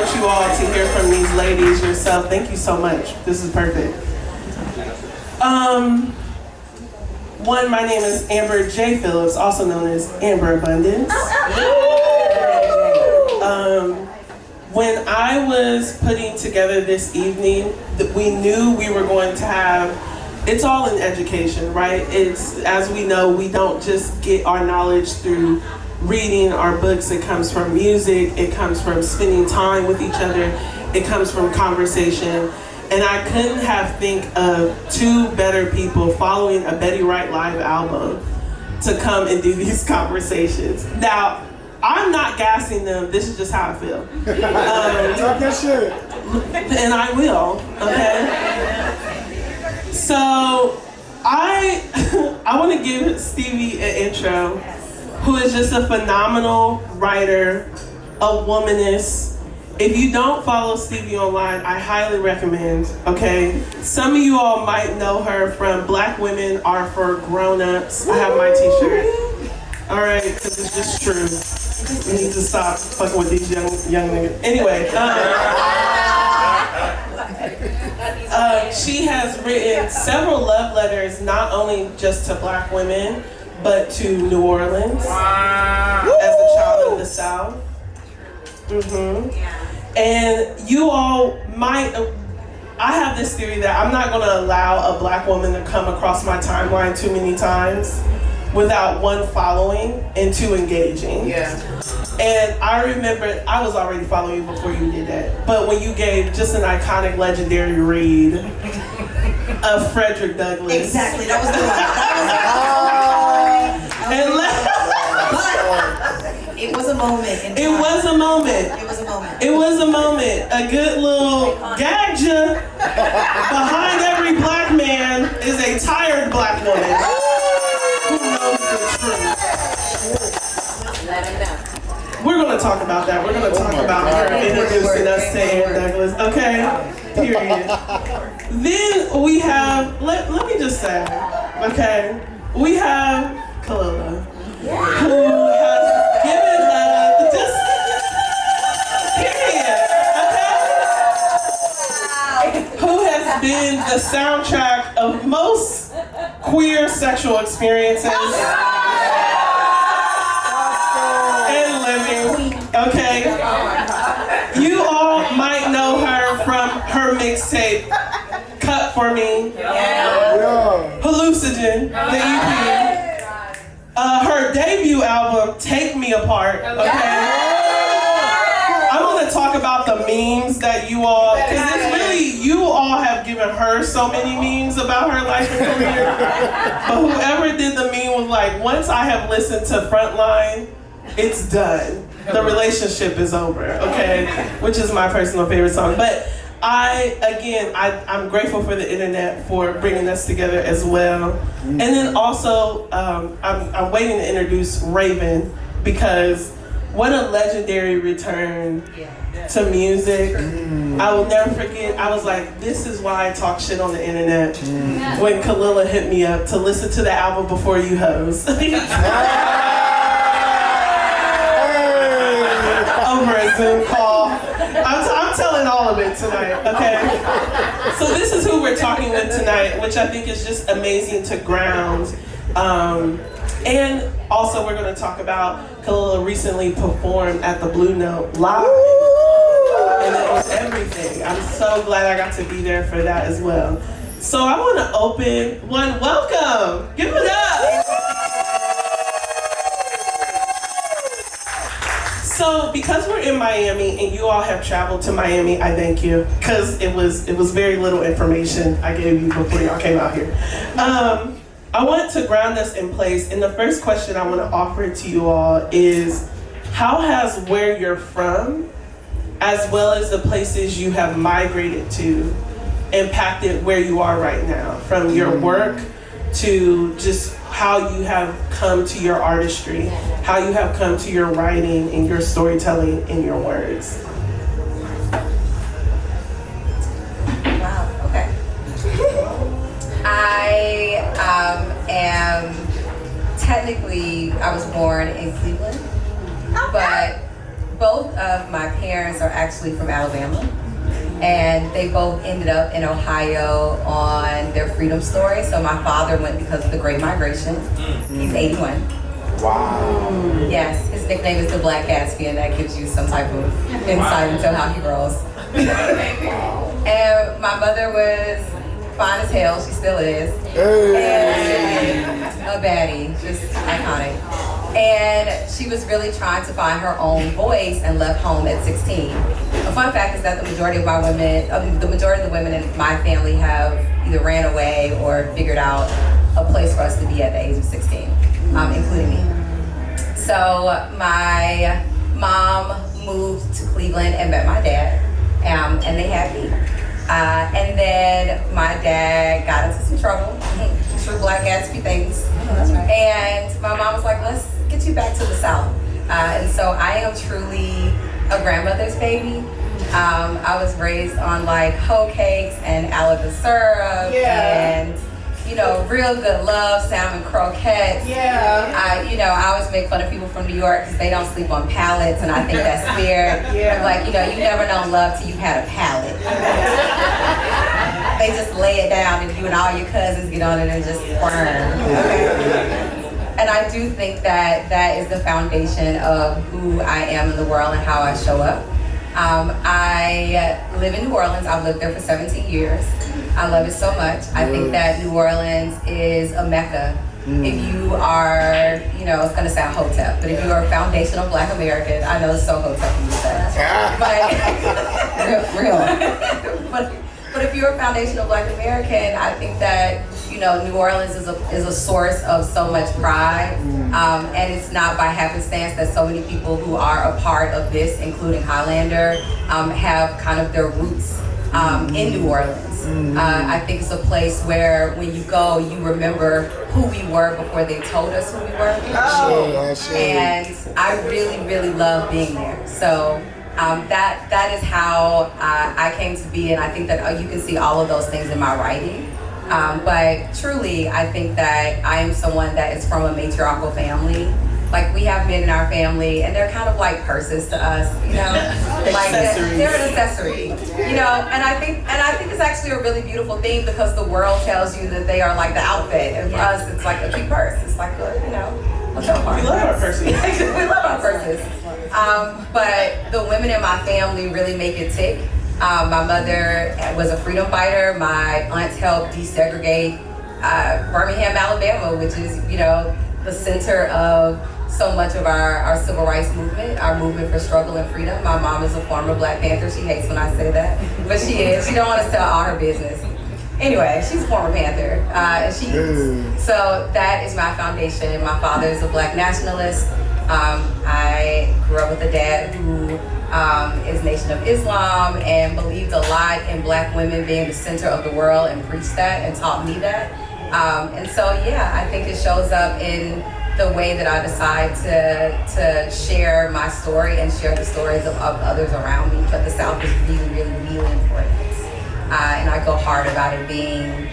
want you all to hear from these ladies yourself. Thank you so much. This is perfect. One, my name is Amber J. Phillips, also known as Amber Abundance. When I was putting together this evening, we knew we were going to have, it's all in education, right? It's, as we know, we don't just get our knowledge through reading our books. It comes from music, it comes from spending time with each other, it comes from conversation. And I couldn't have think of two better people following a Betty Wright live album to come and do these conversations. Now, I'm not gassing them, this is just how I feel. Talk that shit. And I will, okay? So, I want to give Stevie an intro, who is just a phenomenal writer, a womanist. If you don't follow Stevie online, I highly recommend, okay? Some of you all might know her from Black Women Are for Grown-Ups. I have my t-shirt. All right, because it's just true. We need to stop fucking with these young niggas. Anyway, she has written several love letters, not only just to Black women, but to New Orleans as a child of the South. And you all might, I have this theory that I'm not going to allow a Black woman to come across my timeline too many times without one, following, and two, engaging. Yeah. And I remember, I was already following you before you did that, but when you gave just an iconic, legendary read of Frederick Douglass. Exactly, that was the one. It was a moment. It was a moment. It was a moment. It was a moment. A good little gadget behind every Black man is a tired Black woman. Who knows the truth? Let him know. We're going to talk about that. We're going to talk about her introducing us to Aaron Douglas. Okay? Period. Then we have, let me just say, okay? We have Kelela, who has given just, period, okay? Who has been the soundtrack of most queer sexual experiences and living, okay? You all might know her from her mixtape, Cut For Me, Hallucinogen, the EP. Her debut album, Take Me Apart, okay? I'm gonna talk about the memes that you all, because it's really, you all have given her so many memes about her life and career, but whoever did the meme was like, once I have listened to Frontline, it's done. The relationship is over, okay? Which is my personal favorite song. But I'm grateful for the internet for bringing us together as well. And then also, I'm waiting to introduce Raven, because what a legendary return to music. I will never forget, I was like, this is why I talk shit on the internet. When Kelela hit me up to listen to the album before you hoes. Over a Zoom call. I'm telling all of it tonight, okay? So this is who we're talking with tonight, which I think is just amazing to ground. And also we're going to talk about, Kelela recently performed at the Blue Note live. And it was everything. I'm so glad I got to be there for that as well. So I want to open one, welcome, give it up. So because we're in Miami and you all have traveled to Miami, I thank you, because it was very little information I gave you before y'all came out here. I want to ground us in place, and the first question I want to offer to you all is, how has where you're from, as well as the places you have migrated to, impacted where you are right now, from your work to just how you have come to your artistry, how you have come to your writing and your storytelling in your words? Wow, okay. I technically, I was born in Cleveland, but both of my parents are actually from Alabama, and they both ended up in Ohio on their freedom story. So my father went because of the Great Migration. He's 81. Wow. Yes, his nickname is the Black Gatsby, and that gives you some type of insight into how he rolls. And my mother was fine as hell, she still is. And a baddie, just iconic. And she was really trying to find her own voice and left home at 16. A fun fact is that the majority of the women in my family have either ran away or figured out a place for us to be at the age of 16, including me. So my mom moved to Cleveland and met my dad, and they had me. And then my dad got into some trouble, true Black Gatsby things. And my mom was like, let's get you back to the South. And so I am truly a grandmother's baby. I was raised on like hoe cakes and Alaga syrup and, you know, real good love, salmon croquettes. I always make fun of people from New York because they don't sleep on pallets, and I think that's weird. I'm like, you know, you never know love till you've had a pallet. They just lay it down and you and all your cousins get on it and just burn. And I do think that that is the foundation of who I am in the world and how I show up. I live in New Orleans. I've lived there for 17 years. I love it so much. I think that New Orleans is a mecca. If you are, you know, it's gonna sound hotep, but if you are a foundational Black American, I know it's so hotep when you say that, but but if you're a foundational Black American, I think that, you know, New Orleans is a source of so much pride, and it's not by happenstance that so many people who are a part of this, including Highlander, have kind of their roots in New Orleans. I think it's a place where when you go, you remember who we were before they told us who we were. And I really, really love being there. So that is how I came to be, and I think that you can see all of those things in my writing. But truly, I think that I am someone that is from a matriarchal family. Like, we have men in our family, and they're kind of like purses to us, you know. Like they're an accessory, you know. And I think it's actually a really beautiful thing, because the world tells you that they are like the outfit, and for us, it's like a cute purse. It's like a, you know, a show purse. We love our purses. We love our purses. But the women in my family really make it tick. My mother was a freedom fighter. My aunt helped desegregate Birmingham, Alabama, which is, you know, the center of so much of our civil rights movement, our movement for struggle and freedom. My mom is a former Black Panther. She hates when I say that, but she is. She don't want to tell all her business. Anyway, she's a former Panther, and she is. So that is my foundation. My father is a Black nationalist. I grew up with a dad who is Nation of Islam and believed a lot in Black women being the center of the world, and preached that and taught me that. And so, yeah, I think it shows up in the way that I decide to share my story and share the stories of others around me. But the South is really, really, really important. And I go hard about it being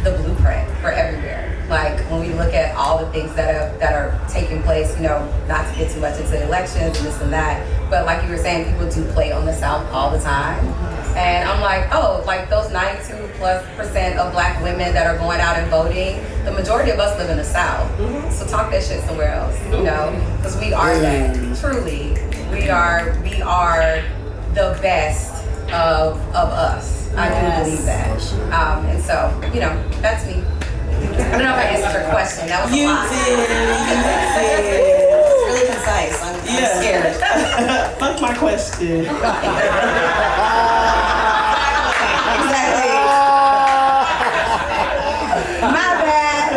the blueprint for everywhere. Like, when we look at all the things that are taking place, you know, not to get too much into elections and this and that, but like you were saying, people do play on the South all the time. And I'm like, oh, like those 92+% of Black women that are going out and voting, the majority of us live in the South. So talk that shit somewhere else, you know, because we are that. Truly, we are the best of us. I do believe that. And so, you know, that's me. I don't know if I answered your question. That was a lot. It's really concise. I'm scared. Fuck my question. Exactly. My bad.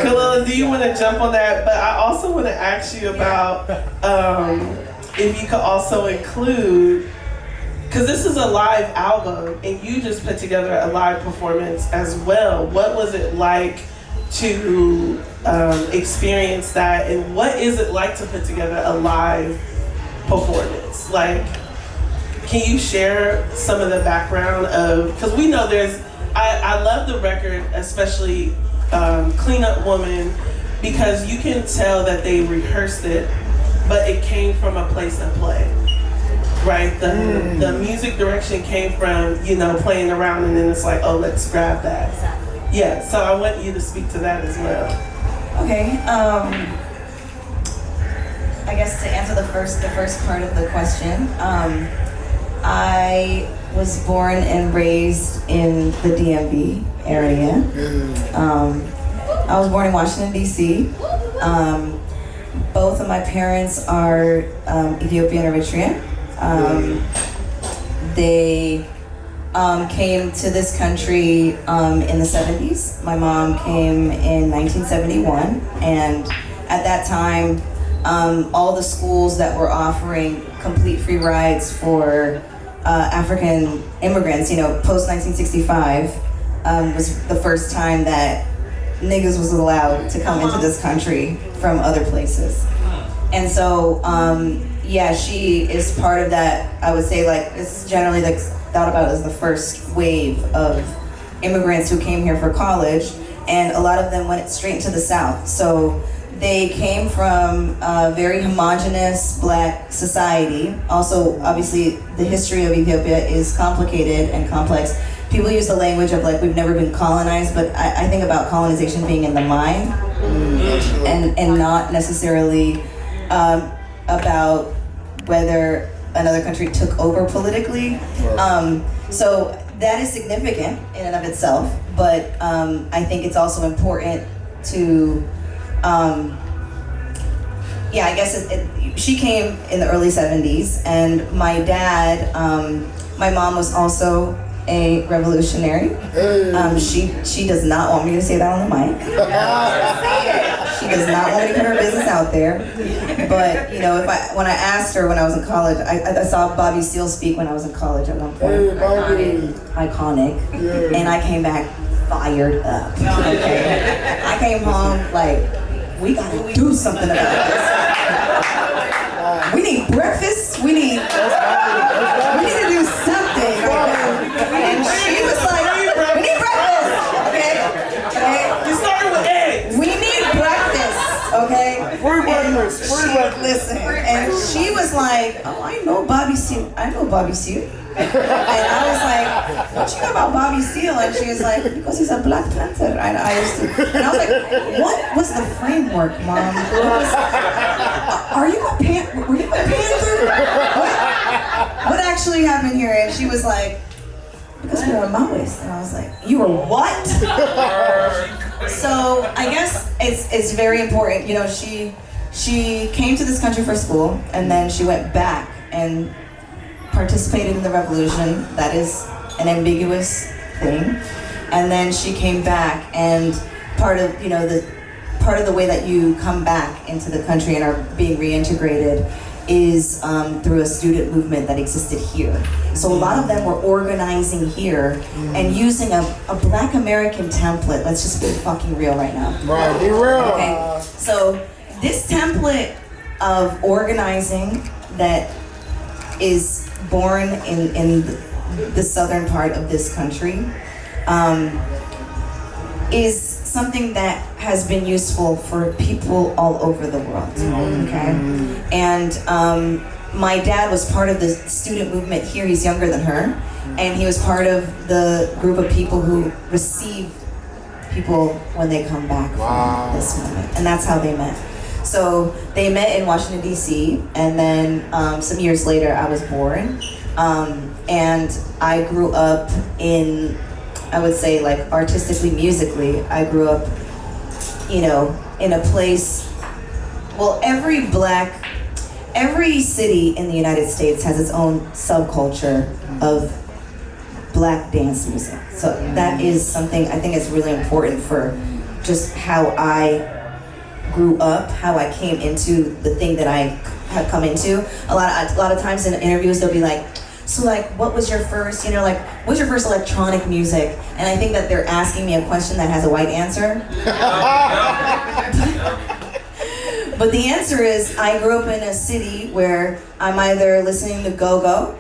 Kelela, do you want to jump on that? But I also want to ask you about if you could also include, because this is a live album and you just put together a live performance as well. What was it like to experience that, and what is it like to put together a live performance? Like, can you share some of the background of, because we know I love the record, especially Clean Up Woman, because you can tell that they rehearsed it, but it came from a place of play, right? The music direction came from, playing around, and then it's like, oh, let's grab that. Yeah, so I want you to speak to that as well. Okay, I guess to answer the first part of the question, I was born and raised in the DMV area. I was born in Washington, D.C. Both of my parents are Ethiopian Eritrean. They came to this country in the 70s. My mom came in 1971, and at that time, all the schools that were offering complete free rides for African immigrants, post 1965, was the first time that niggas was allowed to come into this country from other places. And so, she is part of that. I would say, it's generally thought about as the first wave of immigrants who came here for college, and a lot of them went straight into the South. So they came from a very homogenous Black society. Also, obviously, the history of Ethiopia is complicated and complex. People use the language of we've never been colonized, but I think about colonization being in the mind and not necessarily about whether another country took over politically. So that is significant in and of itself, but I think it's also important to, I guess she came in the early 70s, and my dad, my mom was also a revolutionary. She does not want me to say that on the mic. She does not want me to put her business out there. But when I asked her when I was in college, I saw Bobby Seale speak when I was in college at one point. Iconic. Yeah. And I came back fired up. Okay. I came home we gotta do something about this. We need breakfast. We need to do something. And she was like, we need breakfast. Okay. You started with eggs. We need breakfast. Okay. Listen. And she was like, oh, I know Bobby Seale. And I was like, what you know about Bobby Seale? And she was like, because he's a Black Panther. And I was like, what was the framework, Mom? Were you a Panther? What actually happened here? And she was like, because we were a Maoist. And I was like, you were what? So I guess it's very important. She came to this country for school, and then she went back and participated in the revolution. That is an ambiguous thing. And then she came back, and part of the way that you come back into the country and are being reintegrated is through a student movement that existed here. So a lot of them were organizing here and using a Black American template. Let's just be fucking real right now. Right, be real. Okay, so this template of organizing that is born in the southern part of this country is something that has been useful for people all over the world, okay? And my dad was part of the student movement here. He's younger than her, and he was part of the group of people who receive people when they come back from this moment, and that's how they met. So they met in Washington, D.C., and then some years later I was born, and I grew up in, I would say, artistically, musically, I grew up, in a place, every city in the United States has its own subculture of Black dance music. So that is something I think is really important for just how I grew up, how I came into the thing that I have come into. A lot of times in interviews they'll be like, so what was your first, what was your first electronic music? And I think that they're asking me a question that has a white answer. But the answer is, I grew up in a city where I'm either listening to go-go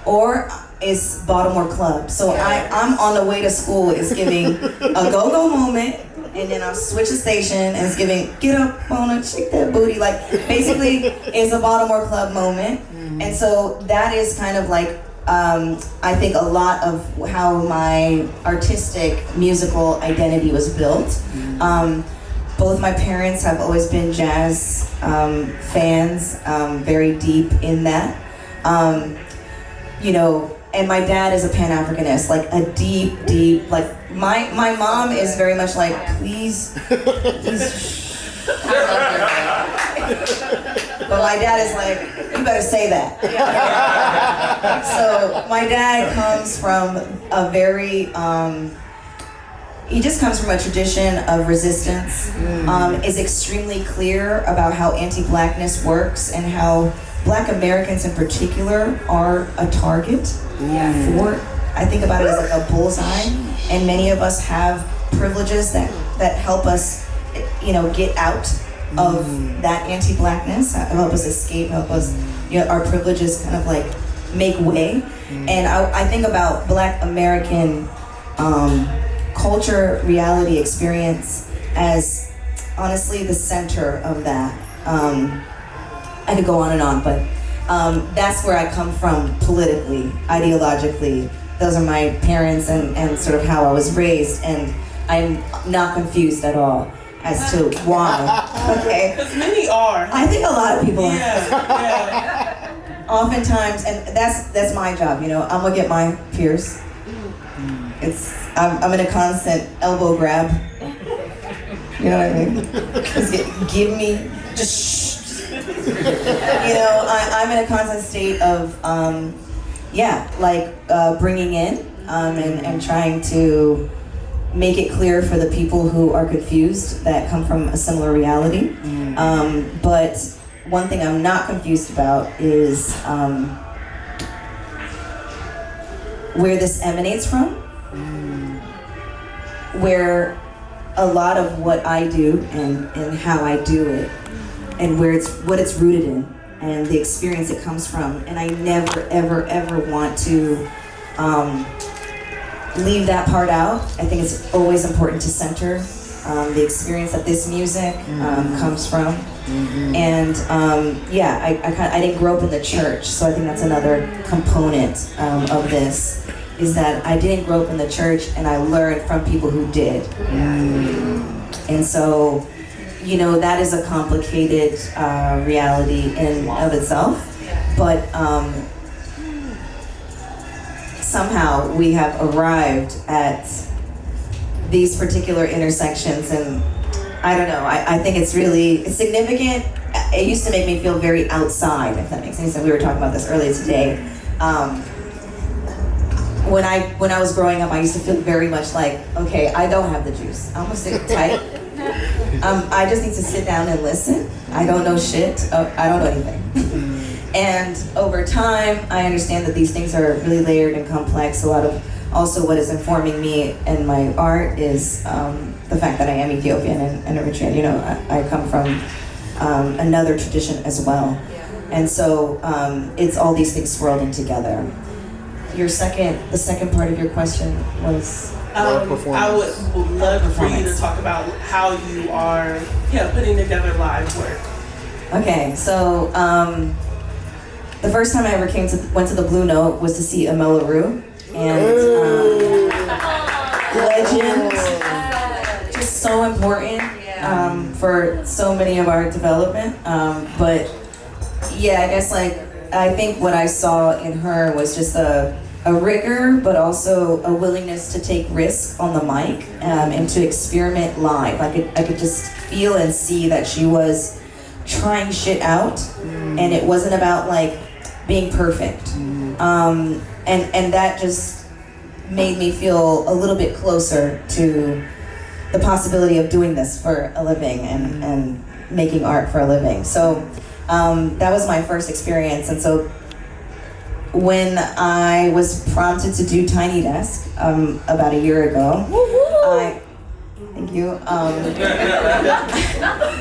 or it's Baltimore Club. So I'm on the way to school is giving a go-go moment and then I'll switch the station and it's giving get up, Mona, shake that booty. Like basically it's a Baltimore club moment. And so that is kind of like I think a lot of how my artistic musical identity was built. Both my parents have always been jazz fans, very deep in that. You know, and my dad is a Pan-Africanist, like a deep, like my mom is very much like, please. But my dad is like, you better say that. So my dad comes from a very, he just comes from a tradition of resistance, is extremely clear about how anti-blackness works and how Black Americans in particular are a target for, I think about it as like a bullseye, and many of us have privileges that help us, you know, get out of that anti-blackness, help us escape, help us, you know, our privileges kind of like make way. And I think about Black American culture, reality, experience as honestly the center of that. I could go on and on, but that's where I come from politically, ideologically. Those are my parents and sort of how I was raised, and I'm not confused at all as to why. Okay. Because many are. I think a lot of people are. Yeah. Oftentimes, and that's my job, you know. I'm gonna get my peers. I'm in a constant elbow grab. You know what I mean? Just give me, just shh. You know, I'm in a constant state of, bringing in and trying to make it clear for the people who are confused that come from a similar reality. But one thing I'm not confused about is where this emanates from, where a lot of what I do and how I do it, and what it's rooted in, and the experience it comes from. And I never, ever, ever want to leave that part out. I think it's always important to center the experience that this music comes from. And I didn't grow up in the church, so I think that's another component of this, is that I didn't grow up in the church, and I learned from people who did. And so, you know, that is a complicated reality in of itself, but somehow we have arrived at these particular intersections, and I don't know, I think it's significant. It used to make me feel very outside, if that makes any sense. We were talking about this earlier today. When I was growing up, I used to feel very much like, okay, I don't have the juice. I'm gonna sit tight. I just need to sit down and listen. I don't know shit. I don't know anything. And over time, I understand that these things are really layered and complex. A lot of also what is informing me and my art is the fact that I am Ethiopian and Eritrean. You know, I come from another tradition as well. And so it's all these things swirled in together. The second part of your question was? I would love for you to talk about how you are putting together live work. Okay, so the first time I ever went to the Blue Note was to see Elem-Rogers, and legend, just so important for so many of our development. But yeah, I guess I think what I saw in her was just a rigor, but also a willingness to take risks on the mic and to experiment live. I could just feel and see that she was trying shit out, and it wasn't about being perfect. And that just made me feel a little bit closer to the possibility of doing this for a living and making art for a living. So that was my first experience, and so when I was prompted to do Tiny Desk about a year ago, thank you.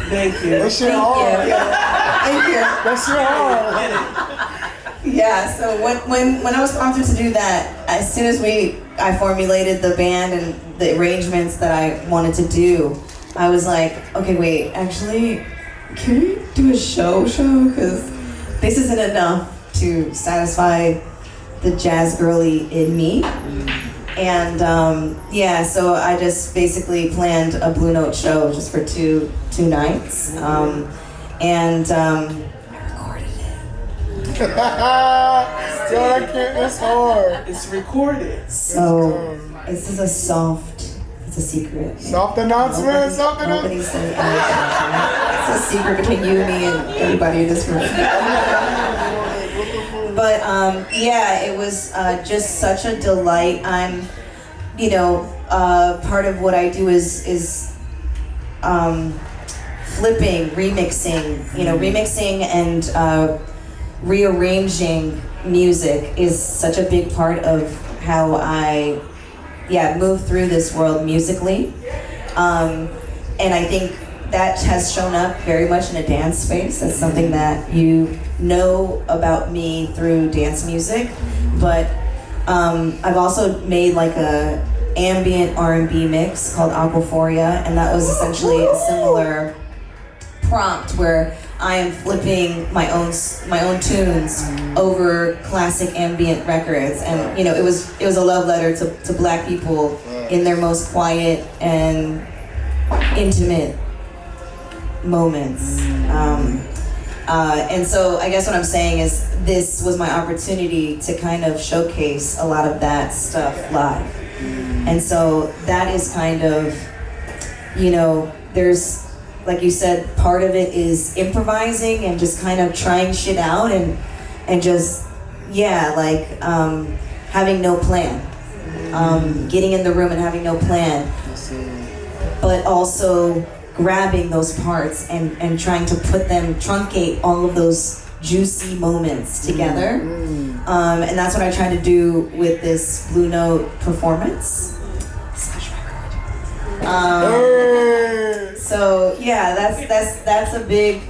Thank you. That's your all. Thank you. That's your all. Yeah. So when I was prompted to do that, as soon as we I formulated the band and the arrangements that I wanted to do, I was like, okay, wait, actually, can we do a show? Because this isn't enough to satisfy the jazz girly in me. And yeah, so I just basically planned a Blue Note show just for two nights. And I recorded it. Yo, that can't, that's hard. It's recorded. So this is it's a secret. Soft announcement, soft announcement. Nobody's saying anything. It's a secret between you, me, and everybody in this room. But yeah, it was just such a delight. I'm, you know, part of what I do is flipping, remixing. You know, remixing and rearranging music is such a big part of how I, move through this world musically. And I think that has shown up very much in a dance space. That's something that you know about me through dance music, but I've also made like a ambient R&B mix called Aquaphoria, and that was essentially a similar prompt where I am flipping my own tunes over classic ambient records, and you know it was a love letter to Black people in their most quiet and intimate moments. And so I guess what I'm saying is this was my opportunity to kind of showcase a lot of that stuff live. And so that is kind of, you know, there's, like you said, part of it is improvising and just kind of trying shit out and just, having no plan. Getting in the room and having no plan. But also grabbing those parts and trying to truncate all of those juicy moments together. And that's what I try to do with this Blue Note performance / So yeah, that's a big,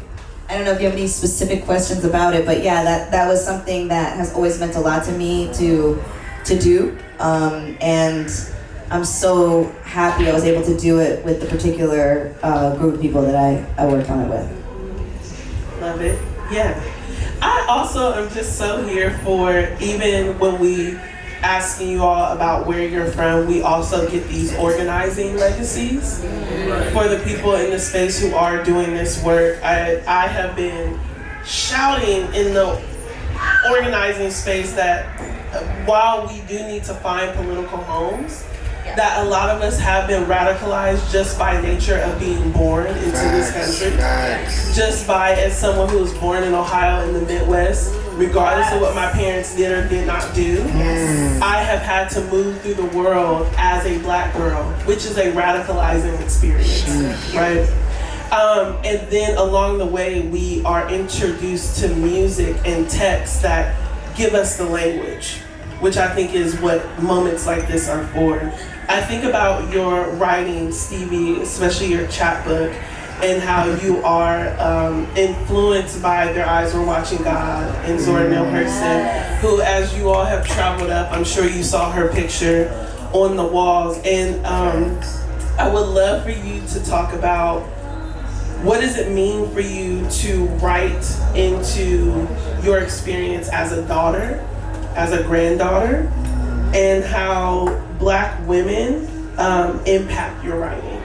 I don't know if you have any specific questions about it, but yeah, that was something that has always meant a lot to me to do. And I'm so happy I was able to do it with the particular group of people that I worked on it with. Love it. Yeah. I also am just so here for, even when we asking you all about where you're from, we also get these organizing legacies for the people in the space who are doing this work. I have been shouting in the organizing space that while we do need to find political homes, that a lot of us have been radicalized just by nature of being born into this country. Just by, as someone who was born in Ohio in the Midwest, regardless of what my parents did or did not do, I have had to move through the world as a Black girl, which is a radicalizing experience, right? And then along the way, we are introduced to music and texts that give us the language, which I think is what moments like this are for. I think about your writing, Stevie, especially your chapbook, and how you are influenced by Their Eyes Were Watching God and Zora Neale Hurston, who, as you all have traveled up, I'm sure you saw her picture on the walls. And I would love for you to talk about what does it mean for you to write into your experience as a daughter, as a granddaughter, and how Black women impact your writing.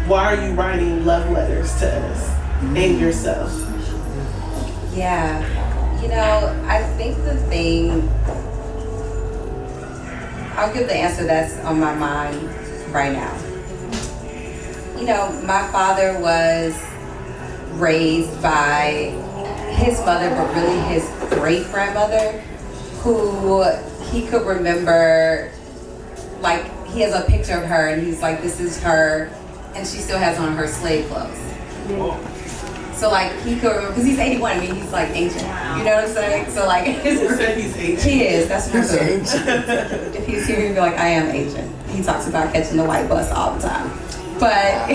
Why are you writing love letters to us and yourself? Yeah, you know, I think the thing, I'll give the answer that's on my mind right now. You know, my father was raised by his mother, but really his great-grandmother, who he could remember, like, he has a picture of her and he's like, this is her, and she still has on her slave clothes. So like, he could remember, because he's 81, I mean, he's like ancient, you know what I'm saying? So like, He's ancient. he is, that's what I'm saying. If he's here, he'd be like, I am Asian. He talks about catching the white bus all the time. But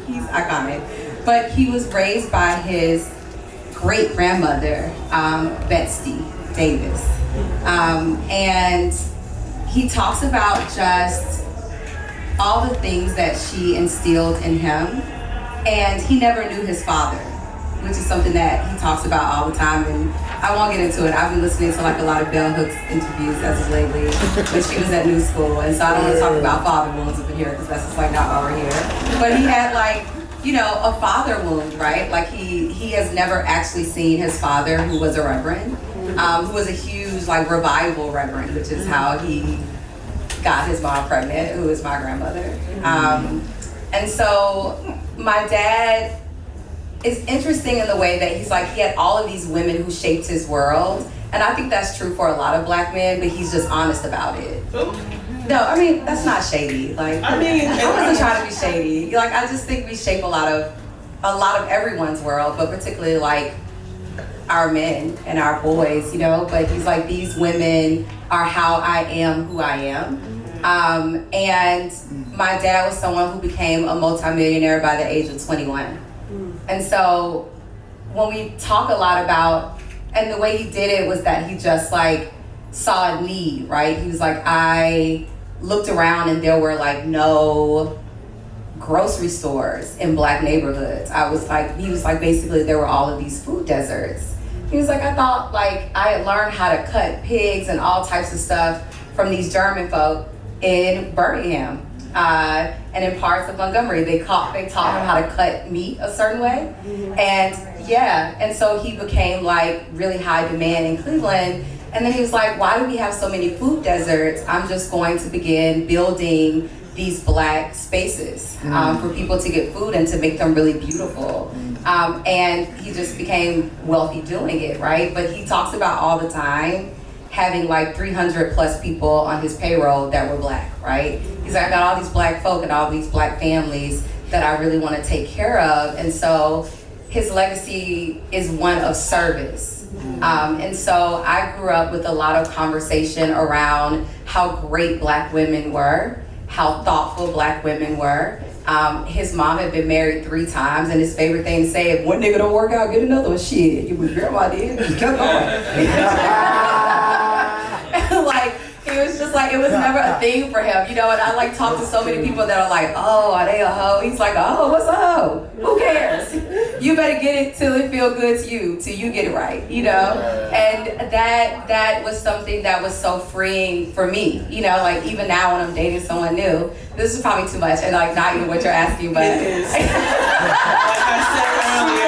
he's iconic. But he was raised by his great-grandmother, Betsy Davis. And he talks about just all the things that she instilled in him, and he never knew his father, which is something that he talks about all the time. And I won't get into it. I've been listening to like a lot of Bell Hooks interviews as of lately when she was at New School, and so I don't want to talk about father wounds up in here because that's just like not why we're here. But he had like, you know, a father wound, right? Like he has never actually seen his father, who was a reverend, who was a huge like revival reverend, which is how he got his mom pregnant, who is my grandmother. And so my dad is interesting in the way that he's like, he had all of these women who shaped his world. And I think that's true for a lot of Black men, but he's just honest about it. No, I mean, that's not shady. Like, I wasn't trying to be shady. Like, I just think we shape a lot of everyone's world, but particularly like our men and our boys, you know. But he's like, these women are how I am who I am. And my dad was someone who became a multimillionaire by the age of 21. And so when we talk a lot about, and the way he did it was that he just like saw a need, right? He was like, I looked around and there were like no grocery stores in Black neighborhoods. He was like, basically there were all of these food deserts. He was like, I thought like I had learned how to cut pigs and all types of stuff from these German folk in Birmingham. And in parts of Montgomery, they taught him how to cut meat a certain way. And so he became like really high demand in Cleveland. And then he was like, why do we have so many food deserts? I'm just going to begin building these Black spaces for people to get food and to make them really beautiful. And he just became wealthy doing it, right? But he talks about all the time having like 300 plus people on his payroll that were Black, right? He's like, I got all these Black folk and all these Black families that I really want to take care of. And so his legacy is one of service. And so I grew up with a lot of conversation around how great Black women were, how thoughtful Black women were. His mom had been married 3 times, and his favorite thing to say, if one nigga don't work out, get another one. Shit, your grandma did, he kept going. Like, it was just like, it was never a thing for him, you know. And I like talk to so many people that are like, oh, are they a hoe? He's like, oh, what's a hoe? Who cares? You better get it till it feel good to you, till you get it right, you know. And that was something that was so freeing for me, you know. Like, even now when I'm dating someone new, this is probably too much, and like not even what you're asking, but it is. Like I said earlier,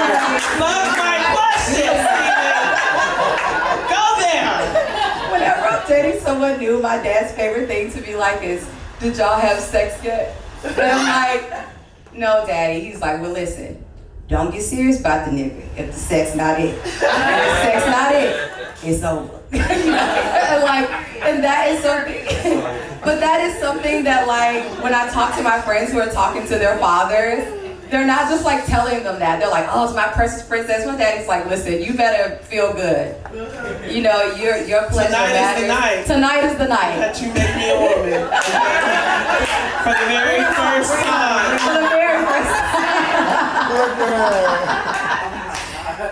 love my questions, Steven. Go there. Whenever I'm dating someone new, my dad's favorite thing to be like is, did y'all have sex yet? And I'm like, no, Daddy. He's like, well, listen, don't get serious about the nigga if the sex not it. If the sex not it, it's over. And that is something, but that is something that like, when I talk to my friends who are talking to their fathers, they're not just like telling them that. They're like, oh, it's my precious princess. My daddy's like, listen, you better feel good. You know, your pleasure matters. Tonight is the night. That you make me a woman. For the very first time. For the very first time.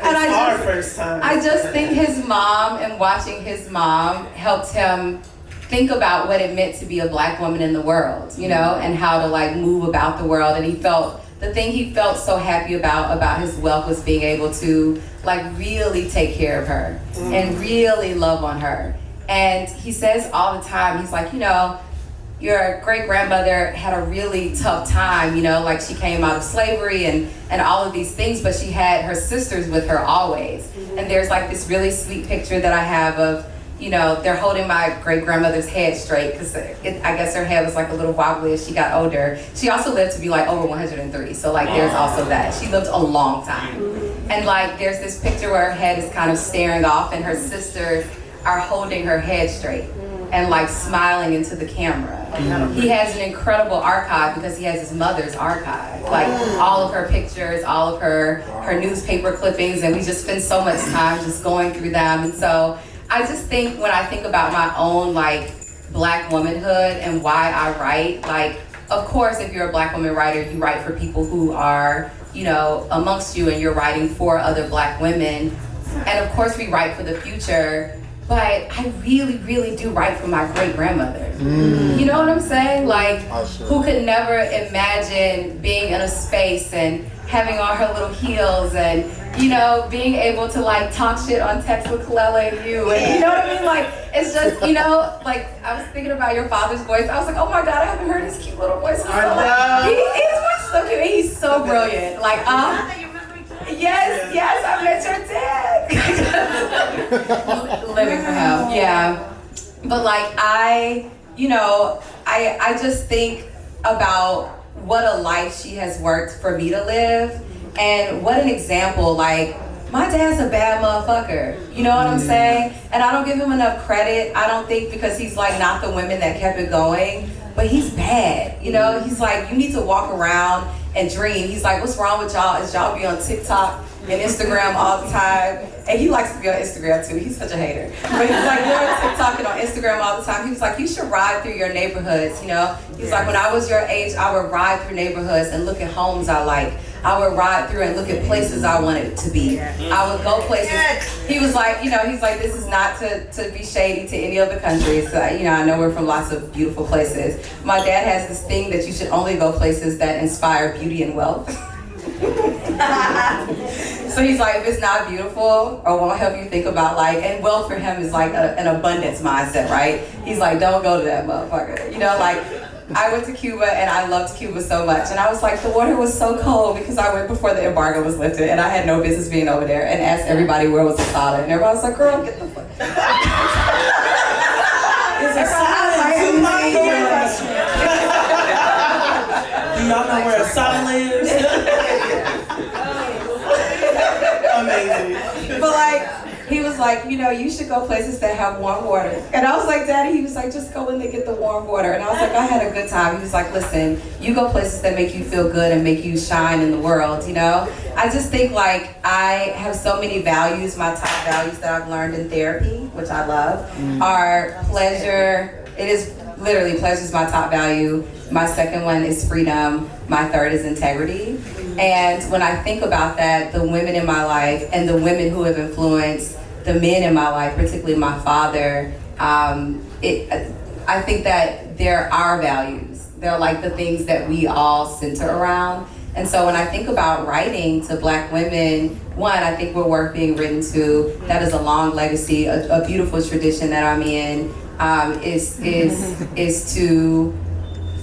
And our first time. I just think his mom and watching his mom helped him think about what it meant to be a Black woman in the world, you know, and how to like move about the world. And the thing he felt so happy about his wealth was being able to like really take care of her and really love on her. And he says all the time, he's like, you know, your great-grandmother had a really tough time, you know, like she came out of slavery and all of these things, but she had her sisters with her always. And there's like this really sweet picture that I have of, you know, they're holding my great-grandmother's head straight because I guess her head was like a little wobbly as she got older. She also lived to be like over 103, so like there's also that. She lived a long time. And like there's this picture where her head is kind of staring off and her sisters are holding her head straight and like smiling into the camera. He has an incredible archive because he has his mother's archive. Like all of her pictures, all of her newspaper clippings, and we just spend so much time just going through them. And so I just think when I think about my own like Black womanhood and why I write, like of course if you're a Black woman writer, you write for people who are, you know, amongst you and you're writing for other Black women. And of course we write for the future, but I really, really do write for my great grandmother. You know what I'm saying? Like, who could never imagine being in a space and having on her little heels and, you know, being able to like talk shit on text with Kelela and you, and you know what I mean? Like, it's just, you know, like I was thinking about your father's voice. I was like, oh my God, I haven't heard his cute little voice. His voice is so cute, and he's so brilliant. Like, yes, I met your dad. Living for him, yeah. But like, I just think about what a life she has worked for me to live, and what an example. Like, my dad's a bad motherfucker, you know what I'm saying? And I don't give him enough credit, I don't think, because he's like not the women that kept it going, but he's bad, you know? He's like, you need to walk around and dream. He's like, what's wrong with y'all is y'all be on TikTok and Instagram all the time. And he likes to be on Instagram too. He's such a hater. But he's like, you're on TikTok and on Instagram all the time. He was like, you should ride through your neighborhoods, you know? He's like, when I was your age, I would ride through neighborhoods and look at homes I like. I would ride through and look at places I wanted to be. I would go places. He was like, you know, he's like, this is not to be shady to any other countries. You know, I know we're from lots of beautiful places. My dad has this thing that you should only go places that inspire beauty and wealth. So he's like, if it's not beautiful or won't help you think about like, and wealth for him is like an abundance mindset, right? He's like, don't go to that motherfucker. You know, like, I went to Cuba and I loved Cuba so much, and I was like, the water was so cold because I went before the embargo was lifted, and I had no business being over there, and asked everybody where was the soda, and everybody was like, girl, get the fuck. It's a silent to my Do y'all know where a soda is? Amazing. But like, he was like, you know, you should go places that have warm water. And I was like, Daddy, he was like, just go when they get the warm water. And I was like, I had a good time. He was like, listen, you go places that make you feel good and make you shine in the world, you know? I just think like I have so many values. My top values that I've learned in therapy, which I love, are pleasure. It is literally, pleasure is my top value. My second one is freedom. My third is integrity. And when I think about that, the women in my life and the women who have influenced the men in my life, particularly my father, I think that they're our values. They're like the things that we all center around. And so when I think about writing to Black women, one, I think we're worth being written to. That is a long legacy, a beautiful tradition that I'm in, is to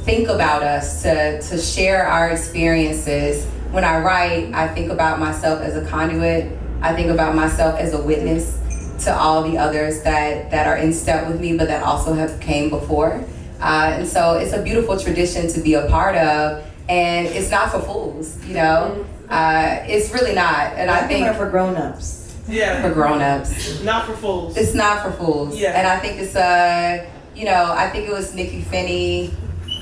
think about us, to share our experiences. When I write, I think about myself as a conduit. I think about myself as a witness to all the others that are in step with me, but that also have came before. And so it's a beautiful tradition to be a part of, and it's not for fools, you know? It's really not. And I think for grown-ups. Yeah. For grown-ups. Not for fools. It's not for fools. Yeah. And I think it's you know, I think it was Nikki Finney.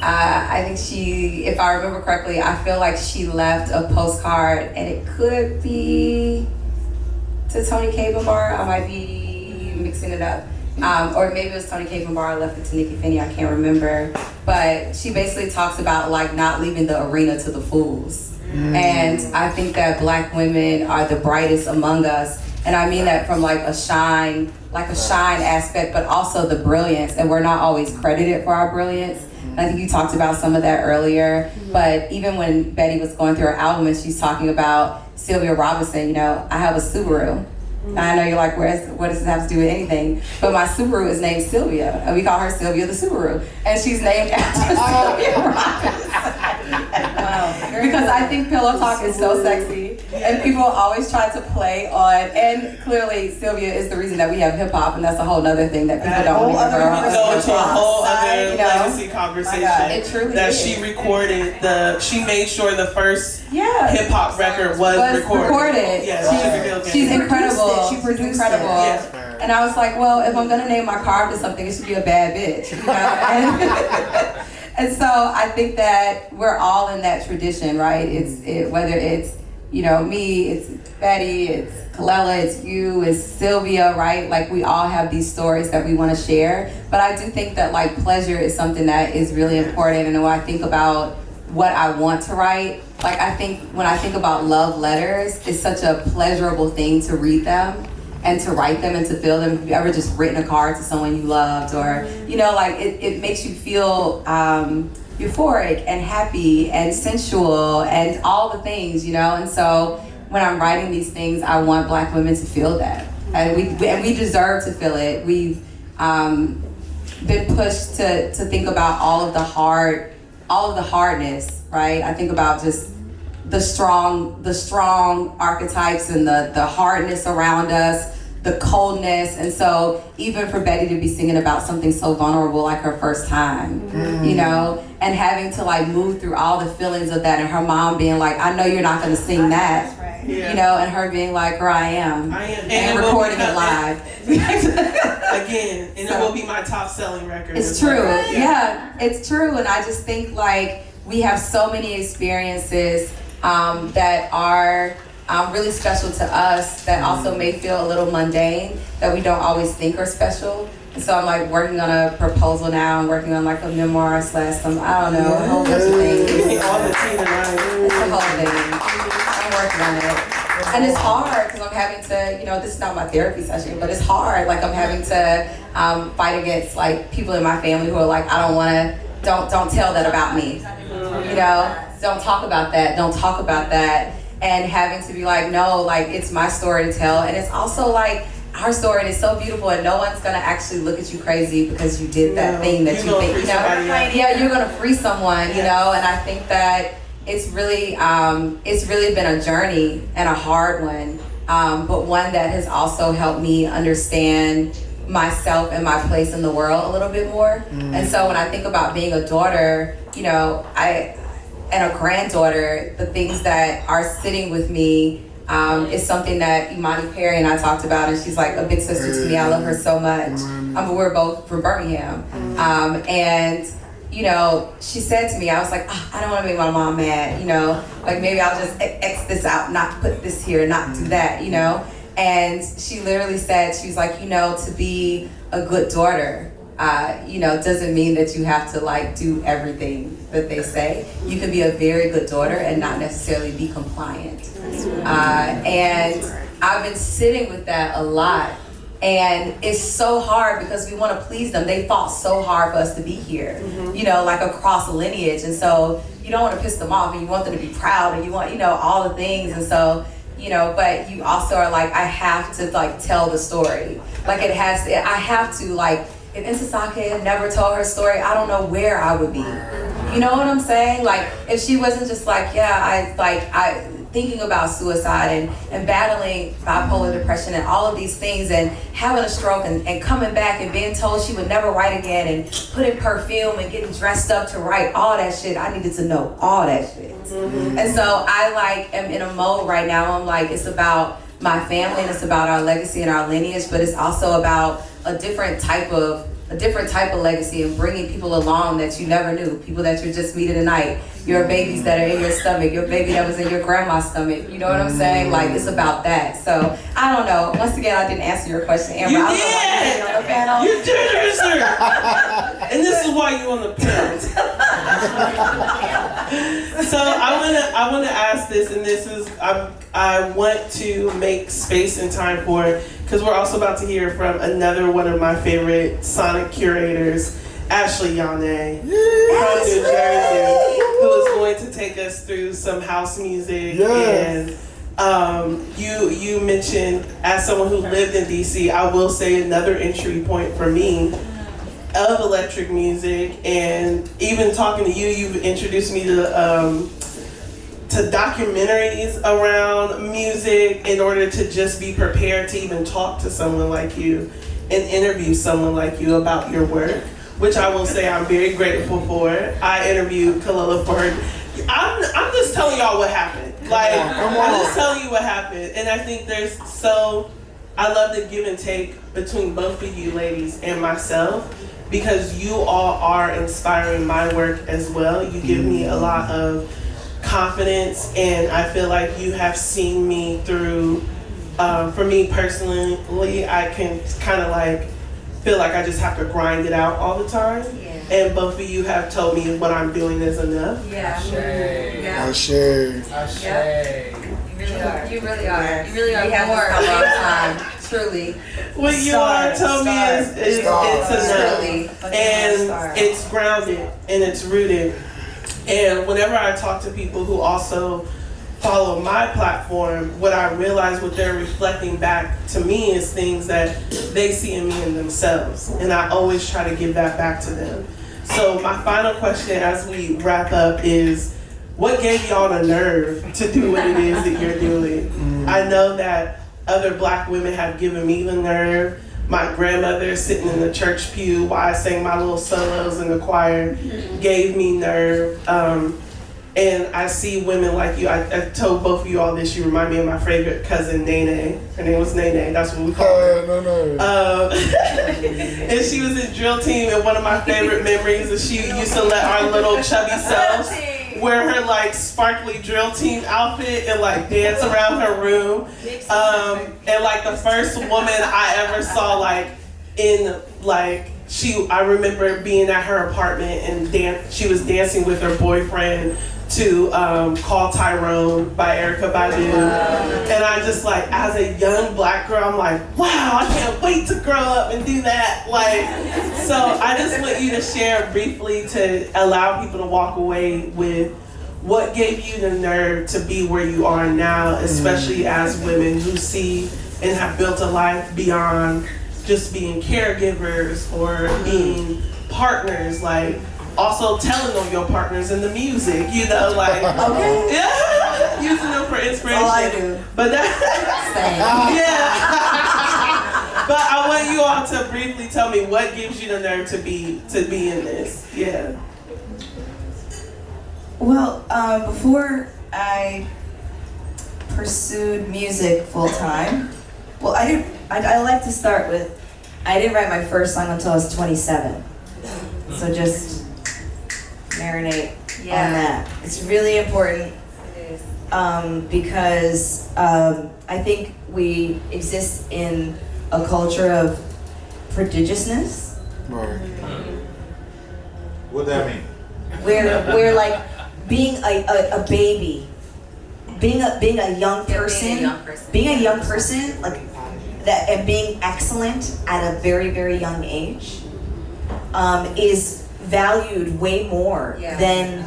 I think she, if I remember correctly, I feel like she left a postcard, and it could be to Tony Kavenbar. I might be mixing it up. Or maybe it was Tony Kavenbar, left it to Nikki Finney, I can't remember. But she basically talks about like not leaving the arena to the fools. And I think that Black women are the brightest among us. And I mean that from like a shine aspect, but also the brilliance. And we're not always credited for our brilliance. And I think you talked about some of that earlier. But even when Betty was going through her album and she's talking about Sylvia Robinson, you know, I have a Subaru. I know you're like, what does this have to do with anything? But my Subaru is named Sylvia, and we call her Sylvia the Subaru. And she's named after Sylvia Robinson. Because I think pillow talk is so sexy, and people always try to play on, and clearly Sylvia is the reason that we have hip hop, and that's a whole other thing that people don't want to go into a whole other you know? legacy conversation. It truly that is. she recorded she made sure the first Yeah. hip hop record was recorded. Yeah, she's incredible. She produced incredible. Yeah. And I was like, well, if I'm gonna name my car after something, it should be a bad bitch, you know? And so I think that we're all in that tradition, right? Whether it's, you know, me, it's Betty, it's Kelela, it's you, it's Sylvia, right? Like we all have these stories that we want to share. But I do think that like pleasure is something that is really important. And when I think about what I want to write, like when I think about love letters, it's such a pleasurable thing to read them. and to write them and to feel them. Have you ever just written a card to someone you loved, or like it makes you feel euphoric and happy and sensual and all the things, And so when I'm writing these things, I want Black women to feel that, and we deserve to feel it. We've been pushed to think about all of the hardness, right? I think about just the strong archetypes and the hardness around us, the coldness. And so even for Betty to be singing about something so vulnerable like her first time, and having to like move through all the feelings of that, and her mom being like, I know you're not gonna sing that. And her being like, here I am. And recording it live. Again, and it will be my top selling record. It's true. Yeah, it's true. And I just think like we have so many experiences that are really special to us, that also may feel a little mundane, that we don't always think are special. And so I'm like working on a proposal now. I'm working on like a memoir / some, I don't know, a whole bunch of things. It's a whole thing. I'm working on it. And it's hard because I'm having to, this is not my therapy session, but it's hard. Like I'm having to fight against like people in my family who are like, I don't want to, don't tell that about me. Don't talk about that. Don't talk about that. And having to be like, no, like it's my story to tell. And it's also like our story, and it's so beautiful, and no one's gonna actually look at you crazy because you did that thing that you think, Yeah, you're gonna free someone, and I think that it's really been a journey and a hard one, but one that has also helped me understand myself and my place in the world a little bit more. And so when I think about being a daughter, and a granddaughter, the things that are sitting with me is something that Imani Perry and I talked about, and she's like a big sister to me. I love her so much. But we're both from Birmingham. And she said to me, I was like, I don't want to make my mom mad, like maybe I'll just X this out, not put this here, not do that, And she literally said, she was like, to be a good daughter, doesn't mean that you have to like do everything that they say. You can be a very good daughter and not necessarily be compliant. And I've been sitting with that a lot. And it's so hard because we want to please them. They fought so hard for us to be here, like across a lineage. And so you don't want to piss them off, and you want them to be proud, and you want, all the things. And so, but you also are like, I have to like tell the story. Like I have to like, if Nsasake had never told her story, I don't know where I would be. You know what I'm saying? Like if she wasn't just like, I thinking about suicide and battling bipolar depression and all of these things, and having a stroke and coming back and being told she would never write again, and putting perfume and getting dressed up to write all that shit. I needed to know all that shit. And so I like am in a mode right now. I'm like, it's about my family and it's about our legacy and our lineage, but it's also about a different type of legacy, and bringing people along that you never knew, people that you're just meeting tonight, your babies that are in your stomach, your baby that was in your grandma's stomach, you know what I'm saying? Like it's about that. So I don't know. Once again, I didn't answer your question, Amber. You I did. On the panel. You did answer. And this is why you on the panel. So I wanna ask this, and this is I want to make space and time for it, because we're also about to hear from another one of my favorite sonic curators, Ashley Yane from New Jersey, who is going to take us through some house music. And you mentioned, as someone who lived in DC, I will say another entry point for me of electric music, and even talking to you, you've introduced me to documentaries around music in order to just be prepared to even talk to someone like you and interview someone like you about your work, which I will say I'm very grateful for. I interviewed Kelela for her. I'm just telling y'all what happened. Like, I'm just telling you what happened. And I think I love the give and take between both of you ladies and myself, because you all are inspiring my work as well. You give me a lot of confidence, and I feel like you have seen me through, for me personally, I can kind of like feel like I just have to grind it out all the time. And both of you have told me what I'm doing is enough. Ashe. You really are. You really are. We have more. a long time. Truly. What you all told me is it's enough. Truly. And it's grounded and it's rooted. And whenever I talk to people who also follow my platform, what I realize what they're reflecting back to me is things that they see in me and themselves. And I always try to give that back to them. So my final question as we wrap up is, what gave y'all the nerve to do what it is that you're doing? I know that other Black women have given me the nerve. My grandmother sitting in the church pew while I sang my little solos in the choir gave me nerve. And I see women like you. I told both of you all this. You remind me of my favorite cousin, Nene. Her name was Nene. That's what we call her. And she was in drill team. And one of my favorite memories is she used to let our little chubby selves wear her like sparkly drill team outfit and like dance around her room. And like the first woman I ever saw like in like I remember being at her apartment and she was dancing with her boyfriend to Call Tyrone by Erykah Badu. And I just like, as a young Black girl, I'm like, wow, I can't wait to grow up and do that. Like, so I just want you to share briefly to allow people to walk away with what gave you the nerve to be where you are now, especially as women who see and have built a life beyond just being caregivers or being partners, like also telling on your partners in the music, you know, like yeah, using them for inspiration. All I do. But yeah. But I want you all to briefly tell me what gives you the nerve to be in this. Yeah. Well, before I pursued music full time, well, I like to start with, I didn't write my first song until I was 27. So just marinate on that. It's really important because I think we exist in a culture of prodigiousness. Right. What that mean? We're like being a baby, being a young person, like that, and being excellent at a very, very young age is valued way more than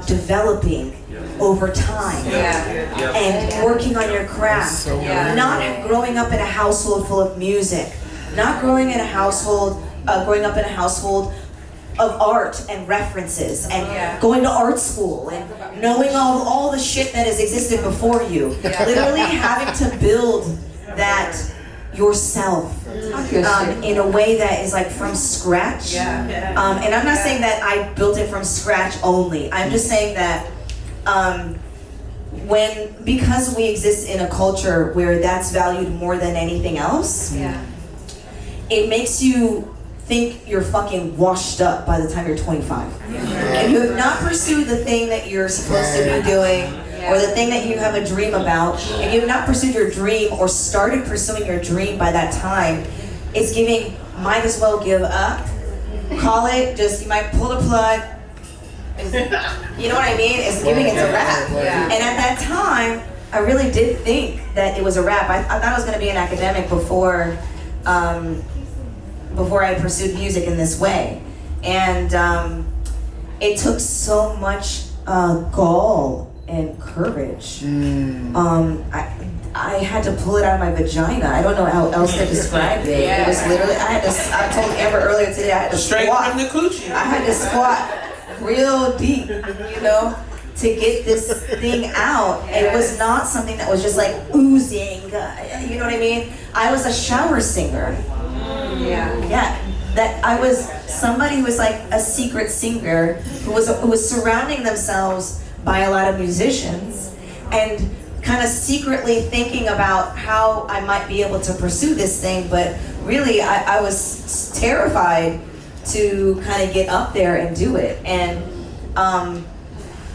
developing over time and working on your craft. Not growing up in a household full of music, not growing up in a household of art and references and going to art school and knowing all the shit that has existed before you. Literally having to build that yourself in a way that is like from scratch. And I'm not saying that I built it from scratch only. I'm just saying that because we exist in a culture where that's valued more than anything else, it makes you think you're fucking washed up by the time you're 25. And you have not pursued the thing that you're supposed to be doing, or the thing that you have a dream about, and you have not pursued your dream or started pursuing your dream by that time, it's giving, might as well give up. Call it, just, you might pull the plug. You know what I mean? It's giving it a wrap. And at that time, I really did think that it was a wrap. I thought I was going to be an academic before I pursued music in this way. And it took so much gall and courage. I had to pull it out of my vagina. I don't know how else to describe it. It was literally, I told Amber earlier today, I had to Straight squat. from the coochie. I had to squat real deep, you know, to get this thing out. It was not something that was just like oozing, you know what I mean? I was a shower singer. That I was somebody who was like a secret singer who was surrounding themselves by a lot of musicians and kind of secretly thinking about how I might be able to pursue this thing, but really I was terrified to kind of get up there and do it. And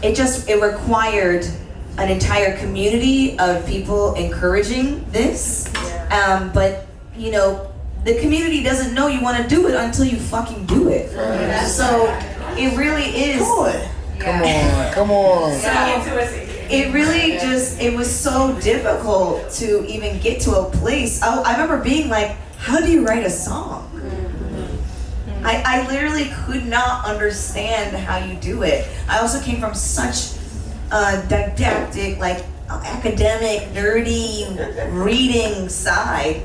it required an entire community of people encouraging this, but you know, the community doesn't know you want to do it until you fucking do it. So it really is. Come on. So, it really just, it was so difficult to even get to a place. I remember being like, how do you write a song? I literally could not understand how you do it. I also came from such a didactic, like academic, nerdy reading side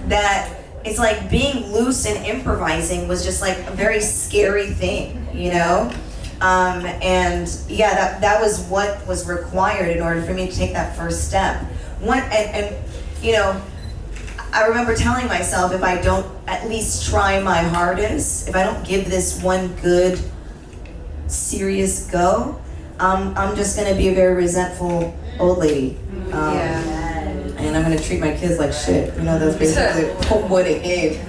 that it's like being loose and improvising was just like a very scary thing, you know? And yeah, that was what was required in order for me to take that first step. And you know, I remember telling myself, if I don't at least try my hardest, if I don't give this one good, serious go, I'm just gonna be a very resentful old lady. And I'm gonna treat my kids like shit. You know, that's basically what it gave.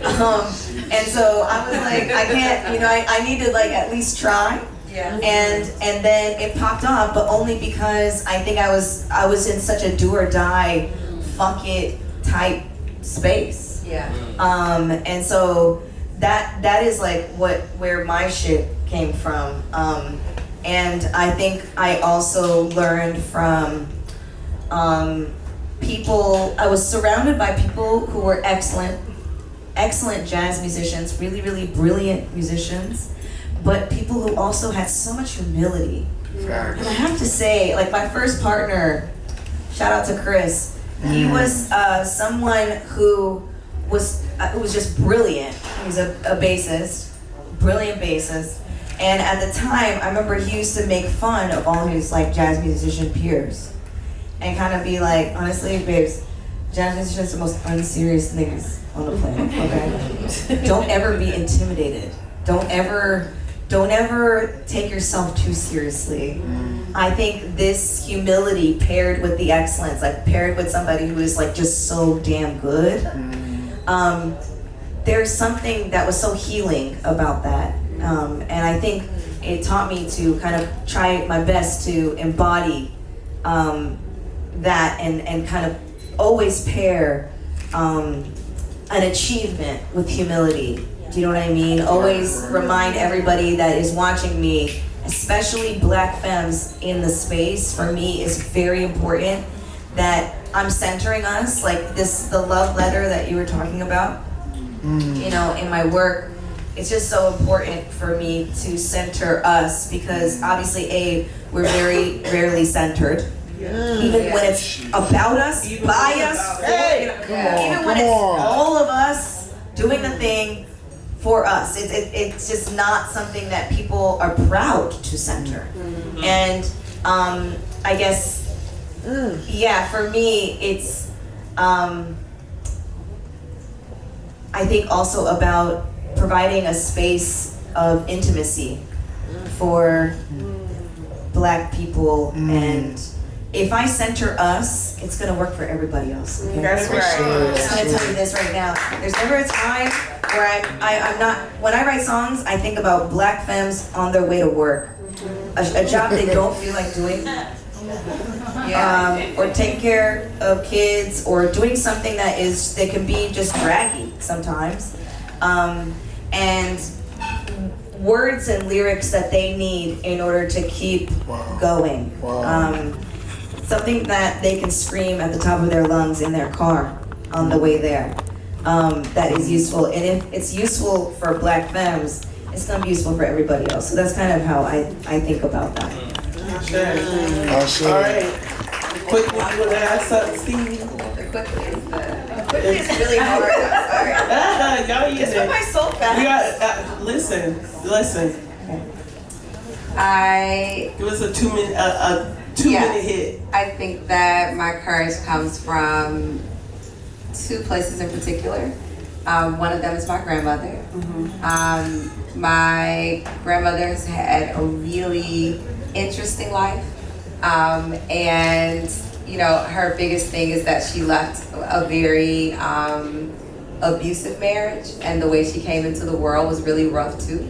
And so I was like, I can't, you know, I need to like at least try. Yeah. And then it popped off, but only because I think I was in such a do or die, fuck it type space. Yeah. And so that is like where my shit came from. And I think I also learned from people. I was surrounded by people who were excellent jazz musicians, really, really brilliant musicians, but people who also had so much humility. And I have to say, like my first partner, shout out to Chris, he was someone who was just brilliant. He was a bassist, brilliant bassist. And at the time, I remember he used to make fun of all his like jazz musician peers and kind of be like, honestly, babes, jazz musicians are the most unserious niggas on the planet, okay? Don't ever be intimidated. Don't ever take yourself too seriously. I think this humility paired with the excellence, like paired with somebody who is like just so damn good, there's something that was so healing about that. And I think it taught me to kind of try my best to embody that and kind of always pair an achievement with humility. Do you know what I mean? Always remind everybody that is watching me, especially Black femmes in the space, for me is very important that I'm centering us, like the love letter that you were talking about, you know, in my work. It's just so important for me to center us because obviously, we're very rarely centered. Even when it's about us, by us, even when it's all of us doing the thing for us, it's just not something that people are proud to center. And I guess, for me, it's I think also about providing a space of intimacy for Black people, and if I center us, it's gonna work for everybody else. Okay? That's right. I'm just gonna tell you this right now. There's never a time where I'm not. When I write songs, I think about Black femmes on their way to work, a job they don't feel like doing, or taking care of kids, or doing something that can be just draggy sometimes, and words and lyrics that they need in order to keep going. Something that they can scream at the top of their lungs in their car on the way there. That is useful. And if it's useful for Black femmes, it's gonna be useful for everybody else. So that's kind of how I think about that. All right. Quickly, you want to add something, Steve? Quickly is really hard. I'm sorry. Y'all use It's with my soul fast. We got, listen. It was a 2 minute, two-minute hit. I think that my courage comes from two places in particular. One of them is my grandmother. My grandmother has had a really interesting life. And you know, her biggest thing is that she left a very abusive marriage, and the way she came into the world was really rough too.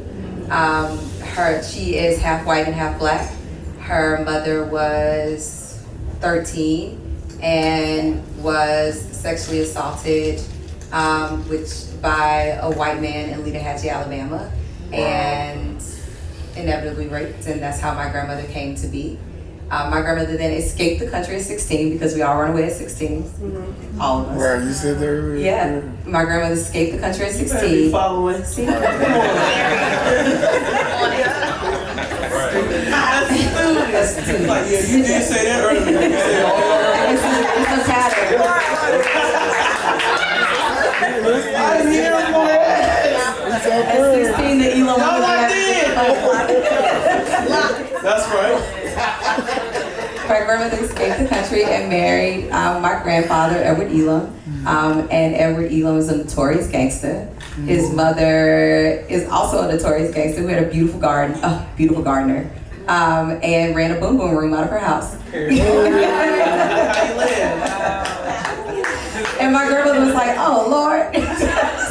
She is half white and half Black. Her mother was 13 and was sexually assaulted by a white man in Leaderhatchee, Alabama, and inevitably raped, and that's how my grandmother came to be. My grandmother then escaped the country at 16 because we all run away at 16. All of us. Right, you said that earlier. Yeah. My grandmother escaped the country at Better be 16. following. See? Come on. That's two. Like, yeah, you did say that earlier. You said, It's a pattern. I didn't hear him go ahead. It's up At there. 16, the Elon No, I did. That's right. My grandmother escaped the country and married my grandfather, Edward Elam. And Edward Elam was a notorious gangster. His mother is also a notorious gangster who had a beautiful gardener, and ran a boom boom room out of her house. How you live? And my grandmother was like, oh Lord.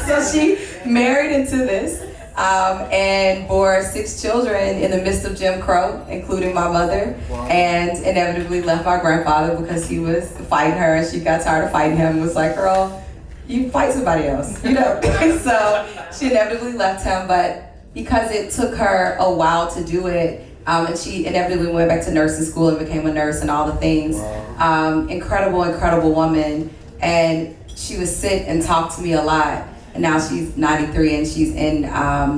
So she married into this and bore 6 children in the midst of Jim Crow, including my mother, and inevitably left my grandfather because he was fighting her and she got tired of fighting him and was like, girl, you fight somebody else, you know? So she inevitably left him, but because it took her a while to do it, and she inevitably went back to nursing school and became a nurse and all the things. Incredible woman. And she would sit and talk to me a lot. And now she's 93 and she's in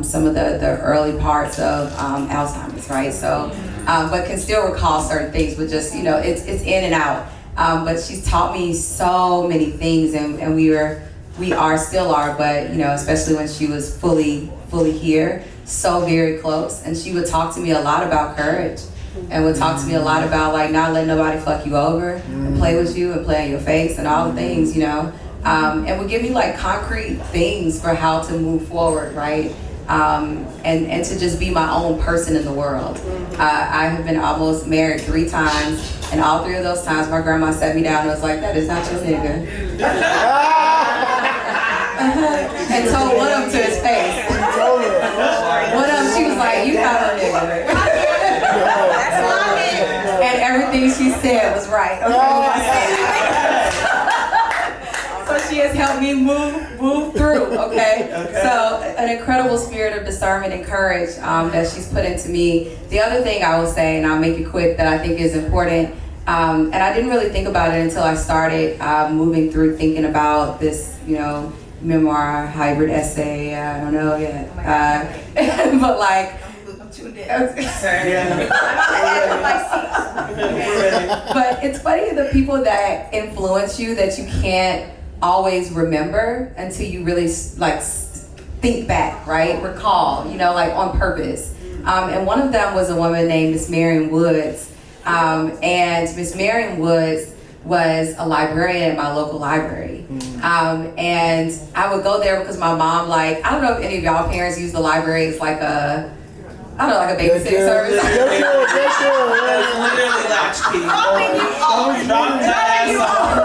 some of the early parts of Alzheimer's, right? So, but can still recall certain things, but just, you know, it's in and out. But she's taught me so many things, and we still are, but, you know, especially when she was fully here, so very close. And she would talk to me a lot about courage, and would talk to me a lot about like not letting nobody fuck you over and play with you and play in your face and all the things, you know. And would give me like concrete things for how to move forward, right? And to just be my own person in the world. I have been almost married 3 times, and all 3 of those times my grandma sat me down and was like, that is not your nigga. And told one of them to his face. One of them, she was like, you not a nigga. And everything she said was right. So she has helped me move through, okay? So an incredible spirit of discernment and courage that she's put into me. The other thing I will say, and I'll make it quick, that I think is important, and I didn't really think about it until I started moving through thinking about this, you know, memoir, hybrid essay, I don't know yet. But like, but it's funny, the people that influence you that you can't always remember until you really like think back, right? Recall, you know, like on purpose. And one of them was a woman named Miss Marion Woods. And Miss Marion Woods was a librarian at my local library. And I would go there because my mom, like, I don't know if any of y'all parents use the library as like a, I don't know, like a babysitting service. That's literally latchkey. Drop that ass off.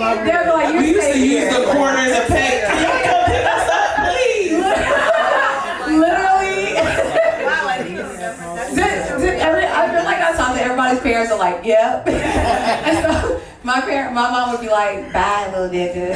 They're like, We used to use the corner to pay. Can you come pick us up, please? Literally. I feel like I talk to everybody's parents are like, yep. And so my mom would be like, bye, little nigga.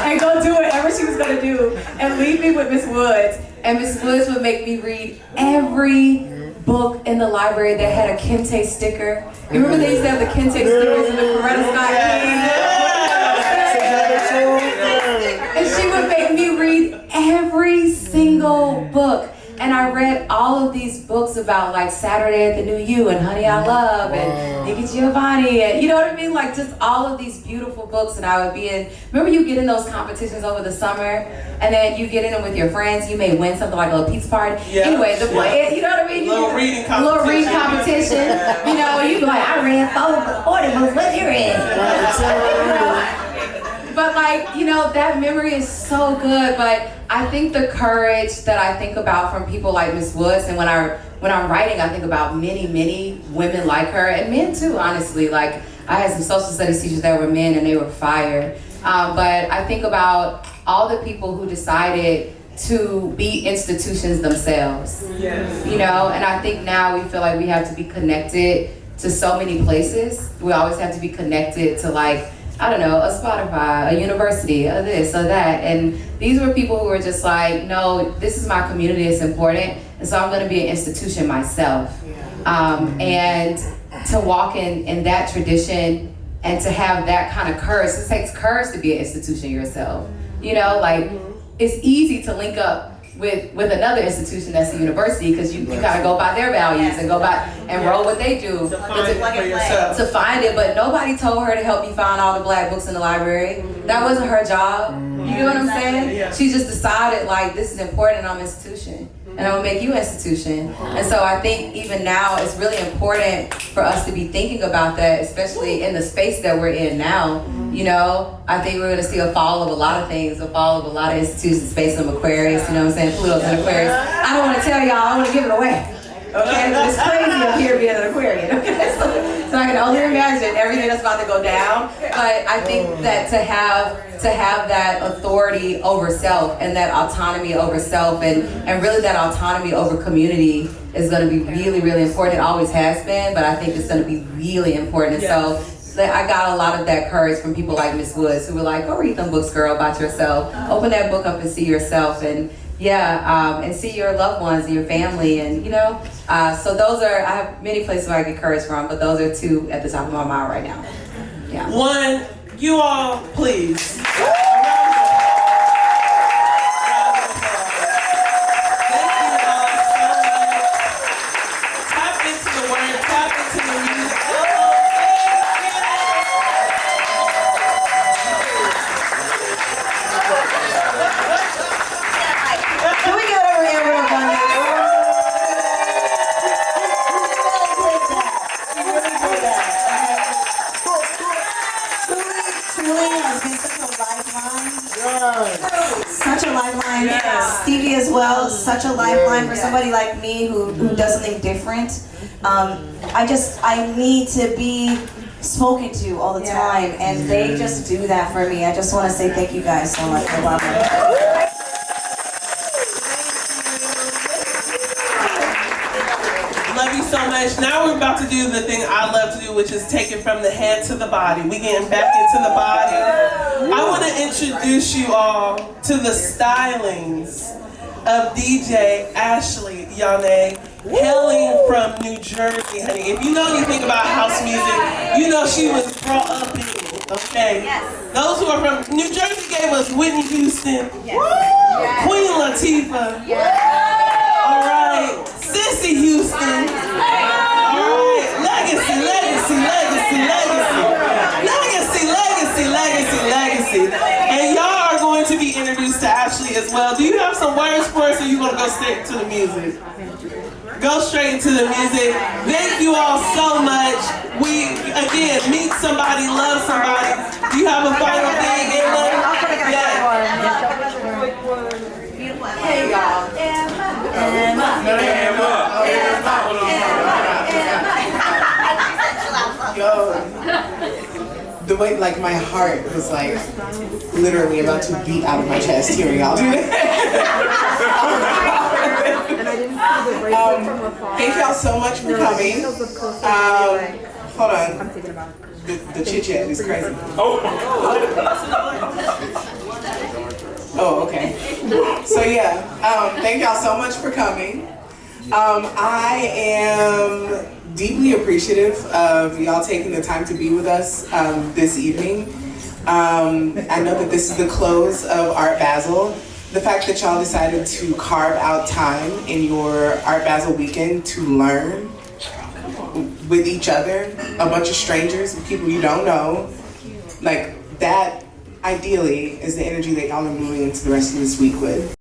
And go do whatever she was gonna do and leave me with Miss Woods. And Miss Woods would make me read every book in the library that had a Kente sticker. You remember they used to have the Kente stickers in the Coretta Scott And she would make me read every single book. And I read all of these books about like Saturday at the New You and Honey I Love and Nikki Giovanni and you know what I mean? Like just all of these beautiful books, and I would be in, remember you get in those competitions over the summer and then you get in them with your friends, you may win something like a little pizza party. Yeah. Anyway, the point is, you know what I mean? Little reading competition. Little reading competition. You know, you be like, I read 40 books, what you read? But like, you know, that memory is so good, but I think the courage that I think about from people like Miss Woods, and when I'm writing, I think about many women like her, and men too, honestly. Like, I had some social studies teachers that were men and they were fire. But I think about all the people who decided to be institutions themselves. Yes. You know, and I think now we feel like we have to be connected to so many places. We always have to be connected to like, I don't know, a Spotify, a university, a this, or that. And these were people who were just like, no, this is my community, it's important. and so I'm going to be an institution myself. And to walk in that tradition and to have that kind of courage, it takes courage to be an institution yourself. You know, like it's easy to link up with another institution that's a university because you gotta go by their values and go by and roll what they do to find it. But nobody told her to help me find all the black books in the library. That wasn't her job. You know what I'm saying? Yeah. She just decided like this is important. I'm an institution. And I'm gonna make you an institution. And so I think even now it's really important for us to be thinking about that, especially in the space that we're in now. You know, I think we're gonna see a fall of a lot of things, a fall of a lot of institutions based on Aquarius, you know what I'm saying? Pluto's in Aquarius. I don't wanna tell y'all, I wanna give it away. Okay, but it's crazy up here being an Aquarian. Okay, so I can only imagine everything that's about to go down. But I think that to have that authority over self and that autonomy over self and really that autonomy over community is going to be really, really important. It always has been, but I think it's going to be really important. And so I got a lot of that courage from people like Miss Woods who were like, go read them books, girl, about yourself. Open that book up and see yourself and and see your loved ones and your family and, you know. So those are, I have many places where I get courage from, but those are two at the top of my mind right now. Yeah. One, you all, please. Such a lifeline. Stevie as well, such a lifeline for somebody like me who does something different. I need to be spoken to all the time, and they just do that for me. I just want to say thank you guys so much for loving me. Love you so much. Now we're about to do the thing I love to do, which is take it from the head to the body. We getting back into the body. I want to introduce you all to the stylings of DJ Ashley Yane, hailing from New Jersey, honey. If you know anything about house music, you know she was brought up in it, okay? Yes. Those who are from New Jersey gave us Whitney Houston, Queen Latifah, all right, Sissy Houston, all right, legacy. And y'all are going to be introduced to Ashley as well. Do you have some words for us, or are you going to go straight to the music? Go straight into the music. Thank you all so much. We, again, meet somebody, love somebody. Do you have a final thing, Elem? Hey, y'all. The way, like, my heart was, like, literally about to beat out of my chest hearing y'all do that. Thank y'all so much for coming. Hold on. The chit-chat is crazy. Oh, okay. So, thank y'all so much for coming. I am deeply appreciative of y'all taking the time to be with us this evening. I know that this is the close of Art Basel. The fact that y'all decided to carve out time in your Art Basel weekend to learn with each other, a bunch of strangers, people you don't know, like that ideally is the energy that y'all are moving into the rest of this week with.